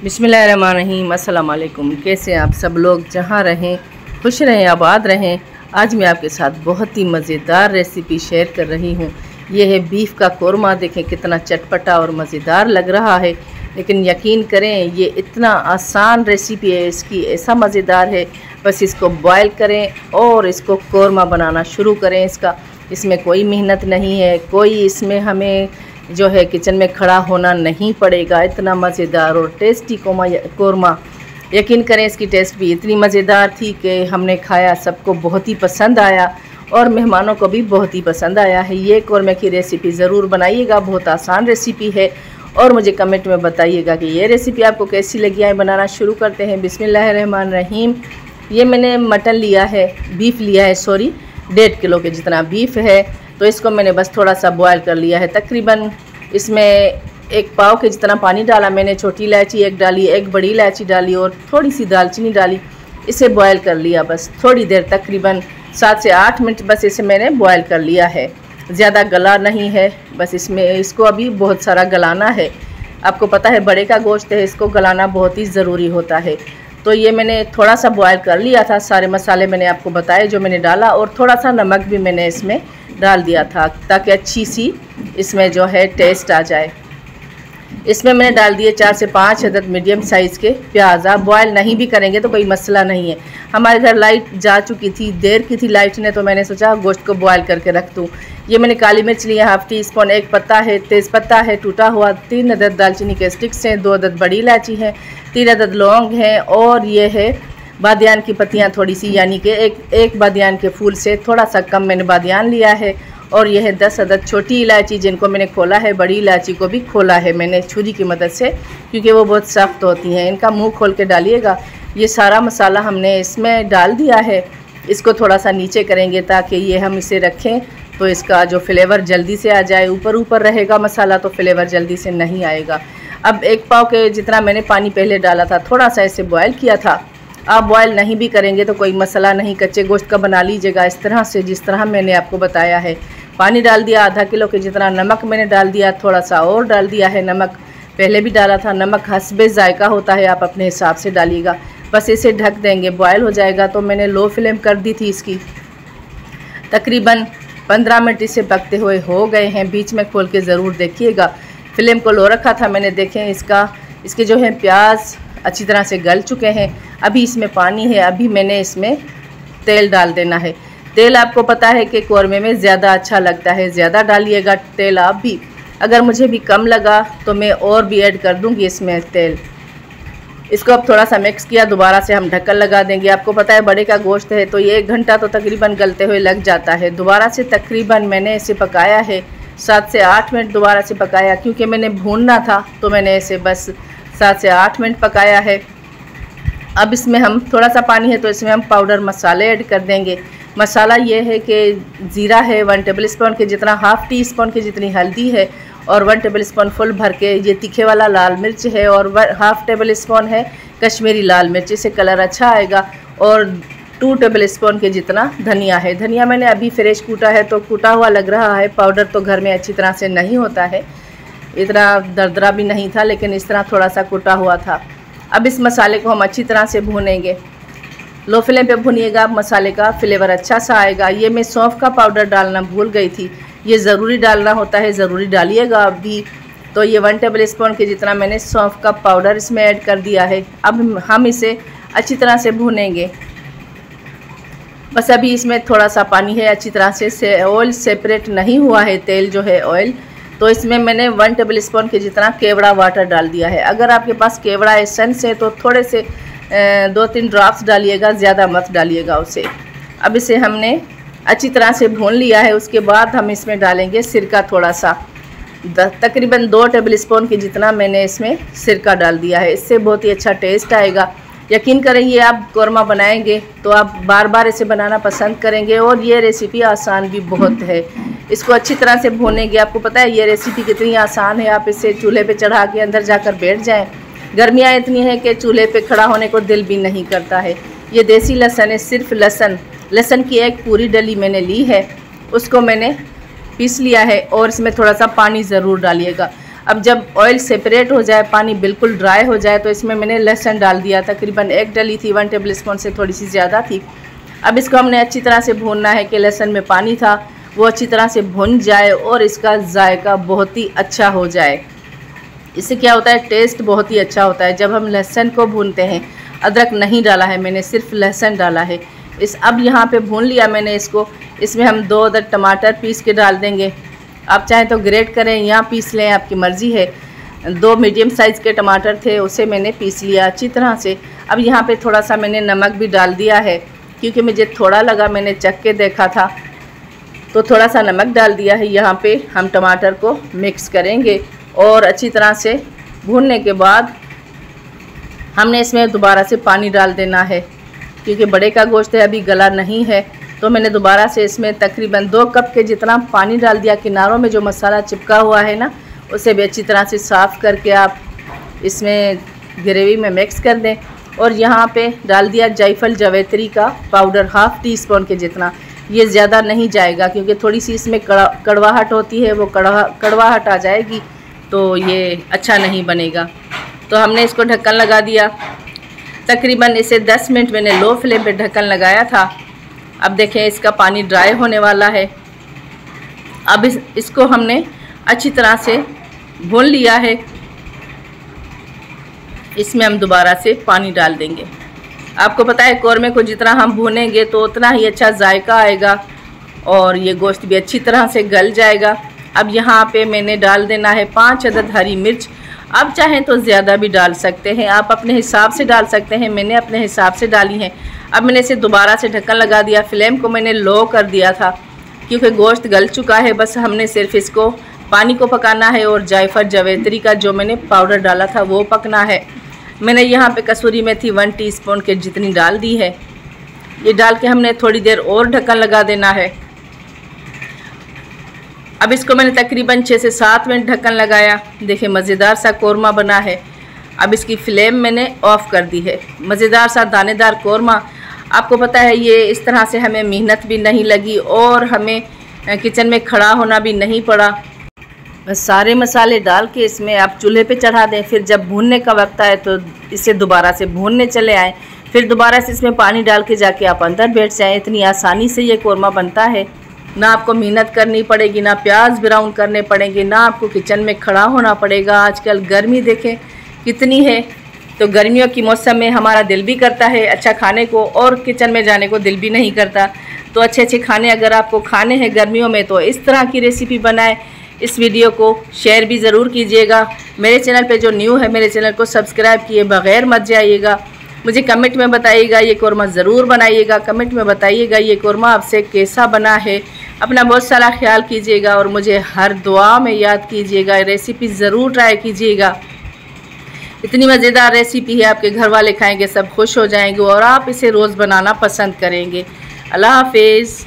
बिस्मिल्लाहिर्रहमानिर्रहीम। अस्सलाम वालेकुम। कैसे आप सब लोग, जहाँ रहें खुश रहें, आबाद रहें। आज मैं आपके साथ बहुत ही मज़ेदार रेसिपी शेयर कर रही हूँ। ये है बीफ का कोरमा। देखें कितना चटपटा और मज़ेदार लग रहा है, लेकिन यकीन करें ये इतना आसान रेसिपी है इसकी, ऐसा मज़ेदार है। बस इसको बॉयल करें और इसको कोरमा बनाना शुरू करें। इसमें कोई मेहनत नहीं है, कोई इसमें हमें जो है किचन में खड़ा होना नहीं पड़ेगा। इतना मज़ेदार और टेस्टी कोरमा, यकीन करें इसकी टेस्ट भी इतनी मज़ेदार थी कि हमने खाया, सबको बहुत ही पसंद आया और मेहमानों को भी बहुत ही पसंद आया है। ये कोरमे की रेसिपी ज़रूर बनाइएगा, बहुत आसान रेसिपी है। और मुझे कमेंट में बताइएगा कि ये रेसिपी आपको कैसी लगी है। बनाना शुरू करते हैं। बिस्मिल्लाहिर्रहमानिर्रहीम। ये मैंने मटन लिया है, बीफ लिया है, सॉरी 1.5 किलो के जितना बीफ है। तो इसको मैंने बस थोड़ा सा बॉयल कर लिया है। तकरीबन इसमें 1 पाव के जितना पानी डाला मैंने। छोटी इलायची 1 डाली, 1 बड़ी इलायची डाली और थोड़ी सी दालचीनी डाली। इसे बॉयल कर लिया बस थोड़ी देर, तकरीबन 7 से 8 मिनट बस इसे मैंने बॉयल कर लिया है। ज़्यादा गला नहीं है, बस इसको अभी बहुत सारा गलाना है। आपको पता है बड़े का गोश्त है, इसको गलाना बहुत ही ज़रूरी होता है। तो ये मैंने थोड़ा सा बॉयल कर लिया था। सारे मसाले मैंने आपको बताए जो मैंने डाला, और थोड़ा सा नमक भी मैंने इसमें डाल दिया था ताकि अच्छी सी इसमें जो है टेस्ट आ जाए। इसमें मैंने डाल दिए 4 से 5 अदद मीडियम साइज़ के प्याज। आप बॉयल नहीं भी करेंगे तो कोई मसला नहीं है। हमारे घर लाइट जा चुकी थी, देर की थी लाइट ने, तो मैंने सोचा गोश्त को बॉयल करके रख दूँ। ये मैंने काली मिर्च लिया 1/2 टीस्पून, 1 पत्ता है, तेज़पत्ता है टूटा हुआ, 3 अदद दालचीनी के स्टिक्स हैं, 2 अदद बड़ी इलायची हैं, 3 अदद लौंग हैं, और ये है बादियान की पत्तियाँ थोड़ी सी, यानी कि एक बादियान के फूल से थोड़ा सा कम मैंने बादियान लिया है। और यह है 10 अदद छोटी इलायची, जिनको मैंने खोला है। बड़ी इलायची को भी खोला है मैंने छुरी की मदद से, क्योंकि वो बहुत सख्त होती हैं। इनका मुंह खोल के डालिएगा। ये सारा मसाला हमने इसमें डाल दिया है। इसको थोड़ा सा नीचे करेंगे ताकि ये हम इसे रखें तो इसका जो फ्लेवर जल्दी से आ जाए। ऊपर रहेगा मसाला तो फ्लेवर जल्दी से नहीं आएगा। अब 1 पाव के जितना मैंने पानी पहले डाला था, थोड़ा सा इसे बॉयल किया था। आप बॉयल नहीं भी करेंगे तो कोई मसला नहीं, कच्चे गोश्त का बना लीजिएगा इस तरह से जिस तरह मैंने आपको बताया है। पानी डाल दिया, आधा किलो के जितना नमक मैंने डाल दिया, थोड़ा सा और डाल दिया है नमक, पहले भी डाला था। नमक हस्बे जायका होता है, आप अपने हिसाब से डालिएगा। बस इसे ढक देंगे, बॉयल हो जाएगा। तो मैंने लो फ्लेम कर दी थी इसकी। तकरीबन 15 मिनट इसे पकते हुए हो गए हैं। बीच में खोल के ज़रूर देखिएगा। फ्लेम को लो रखा था मैंने। देखें इसके जो है प्याज अच्छी तरह से गल चुके हैं। अभी इसमें पानी है, अभी मैंने इसमें तेल डाल देना है। तेल आपको पता है कि कोरमे में ज़्यादा अच्छा लगता है, ज़्यादा डालिएगा तेल आप भी। अगर मुझे भी कम लगा तो मैं और भी ऐड कर दूंगी इसमें तेल। इसको अब थोड़ा सा मिक्स किया, दोबारा से हम ढक्कन लगा देंगे। आपको पता है बड़े का गोश्त है तो ये 1 घंटा तो तकरीबन गलते हुए लग जाता है। दोबारा से तकरीबन मैंने इसे पकाया है 7 से 8 मिनट दोबारा से पकाया, क्योंकि मैंने भूनना था तो मैंने इसे बस 7 से 8 मिनट पकाया है। अब इसमें हम थोड़ा सा पानी है तो इसमें हम पाउडर मसाले ऐड कर देंगे। मसाला ये है कि ज़ीरा है 1 टेबल स्पून के जितना, 1/2 टीस्पून की जितनी हल्दी है, और 1 टेबल स्पून फुल भर के ये तीखे वाला लाल मिर्च है, और 1/2 टेबल स्पून है कश्मीरी लाल मिर्च, इससे कलर अच्छा आएगा। और 2 टेबल स्पून के जितना धनिया है। धनिया मैंने अभी फ्रेश कूटा है तो कूटा हुआ लग रहा है, पाउडर तो घर में अच्छी तरह से नहीं होता है, इतना दरदरा भी नहीं था, लेकिन इस तरह थोड़ा सा कूटा हुआ था। अब इस मसाले को हम अच्छी तरह से भूनेंगे। लो फ्लेम पे भुनिएगा, मसाले का फ्लेवर अच्छा सा आएगा। ये मैं सौंफ का पाउडर डालना भूल गई थी, ये ज़रूरी डालना होता है, ज़रूरी डालिएगा अभी। तो ये 1 टेबल स्पून के जितना मैंने सौंफ का पाउडर इसमें ऐड कर दिया है। अब हम इसे अच्छी तरह से भूनेंगे। बस अभी इसमें थोड़ा सा पानी है, अच्छी तरह से ऑयल सेपरेट नहीं हुआ है, तेल जो है ऑयल। तो इसमें मैंने 1 टेबल स्पून के जितना केवड़ा वाटर डाल दिया है। अगर आपके पास केवड़ा एसेंस है तो थोड़े से 2-3 ड्रॉप्स डालिएगा, ज़्यादा मत डालिएगा उसे। अब इसे हमने अच्छी तरह से भून लिया है। उसके बाद हम इसमें डालेंगे सिरका थोड़ा सा, तकरीबन 2 टेबल स्पून के जितना मैंने इसमें सिरका डाल दिया है। इससे बहुत ही अच्छा टेस्ट आएगा। यकीन करें ये आप कोरमा बनाएंगे तो आप बार बार इसे बनाना पसंद करेंगे। और ये रेसिपी आसान भी बहुत है। इसको अच्छी तरह से भूनेंगे। आपको पता है ये रेसिपी कितनी आसान है, आप इसे चूल्हे पे चढ़ा के अंदर जाकर बैठ जाएं। गर्मियाँ इतनी हैं कि चूल्हे पे खड़ा होने को दिल भी नहीं करता है। ये देसी लहसुन है, सिर्फ लहसुन की 1 पूरी डली मैंने ली है, उसको मैंने पीस लिया है। और इसमें थोड़ा सा पानी ज़रूर डालिएगा। अब जब ऑयल सेपरेट हो जाए, पानी बिल्कुल ड्राई हो जाए, तो इसमें मैंने लहसुन डाल दिया। तकरीबन 1 डली थी, 1 टेबल स्पून से थोड़ी सी ज़्यादा थी। अब इसको हमने अच्छी तरह से भूनना है कि लहसुन में पानी था वो अच्छी तरह से भुन जाए और इसका जायका बहुत ही अच्छा हो जाए। इससे क्या होता है, टेस्ट बहुत ही अच्छा होता है जब हम लहसुन को भूनते हैं। अदरक नहीं डाला है मैंने, सिर्फ लहसुन डाला है। अब यहाँ पे भून लिया मैंने इसको। इसमें हम 2 अदद टमाटर पीस के डाल देंगे। आप चाहें तो ग्रेट करें या पीस लें, आपकी मर्ज़ी है। 2 मीडियम साइज़ के टमाटर थे, उसे मैंने पीस लिया अच्छी तरह से। अब यहाँ पे थोड़ा सा मैंने नमक भी डाल दिया है, क्योंकि मुझे थोड़ा लगा, मैंने चख के देखा था तो थोड़ा सा नमक डाल दिया है। यहाँ पे हम टमाटर को मिक्स करेंगे और अच्छी तरह से भूनने के बाद हमने इसमें दोबारा से पानी डाल देना है, क्योंकि बड़े का गोश्त है, अभी गला नहीं है। तो मैंने दोबारा से इसमें तकरीबन 2 कप के जितना पानी डाल दिया। किनारों में जो मसाला चिपका हुआ है ना, उसे भी अच्छी तरह से साफ़ करके आप इसमें ग्रेवी में मिक्स कर दें। और यहाँ पे डाल दिया जायफल जावित्री का पाउडर, 1/2 टीस्पून के जितना। ये ज़्यादा नहीं जाएगा, क्योंकि थोड़ी सी इसमें कड़वाहट होती है, वो कड़वाहट आ जाएगी तो ये अच्छा नहीं बनेगा। तो हमने इसको ढक्कन लगा दिया। तकरीबन इसे 10 मिनट मैंने लो फ्लेम पे ढक्कन लगाया था। अब देखें इसका पानी ड्राई होने वाला है। अब इसको हमने अच्छी तरह से भून लिया है। इसमें हम दोबारा से पानी डाल देंगे। आपको पता है कौरमे को जितना हम भूनेंगे तो उतना ही अच्छा जायका आएगा और ये गोश्त भी अच्छी तरह से गल जाएगा। अब यहाँ पे मैंने डाल देना है 5 अदद हरी मिर्च। आप चाहें तो ज़्यादा भी डाल सकते हैं, आप अपने हिसाब से डाल सकते हैं। मैंने अपने हिसाब से डाली हैं। अब मैंने इसे दोबारा से ढक्कन लगा दिया। फ्लेम को मैंने लो कर दिया था, क्योंकि गोश्त गल चुका है। बस हमने सिर्फ इसको पानी को पकाना है और जायफल जावित्री का जो मैंने पाउडर डाला था वो पकना है। मैंने यहाँ पे कसूरी मेथी 1 टीस्पून के जितनी डाल दी है। ये डाल के हमने थोड़ी देर और ढक्कन लगा देना है। अब इसको मैंने तकरीबन 6 से 7 मिनट ढक्कन लगाया। देखिए मज़ेदार सा कौरमा बना है। अब इसकी फ्लेम मैंने ऑफ़ कर दी है। मज़ेदार सा दानेदार कौरमा। आपको पता है ये इस तरह से हमें मेहनत भी नहीं लगी और हमें किचन में खड़ा होना भी नहीं पड़ा। बस सारे मसाले डाल के इसमें आप चूल्हे पे चढ़ा दें। फिर जब भूनने का वक्त आए तो इसे दोबारा से भूनने चले आएँ। फिर दोबारा से इसमें पानी डाल के जाके आप अंदर बैठ जाएँ। इतनी आसानी से ये कौरमा बनता है। ना आपको मेहनत करनी पड़ेगी, ना प्याज ब्राउन करने पड़ेंगे, ना आपको किचन में खड़ा होना पड़ेगा। आजकल गर्मी देखें कितनी है, तो गर्मियों की मौसम में हमारा दिल भी करता है अच्छा खाने को और किचन में जाने को दिल भी नहीं करता। तो अच्छे अच्छे खाने अगर आपको खाने हैं गर्मियों में तो इस तरह की रेसिपी बनाएं। इस वीडियो को शेयर भी ज़रूर कीजिएगा। मेरे चैनल पे जो न्यू है मेरे चैनल को सब्सक्राइब किए बगैर मत जाइएगा। मुझे कमेंट में बताइएगा, ये कौरमा ज़रूर बनाइएगा। कमेंट में बताइएगा ये कौरमा आपसे कैसा बना है। अपना बहुत सारा ख्याल कीजिएगा और मुझे हर दुआ में याद कीजिएगा। रेसिपी ज़रूर ट्राई कीजिएगा। इतनी मज़ेदार रेसिपी है, आपके घर वाले खाएंगे सब खुश हो जाएंगे और आप इसे रोज़ बनाना पसंद करेंगे। अल्लाह हाफिज़।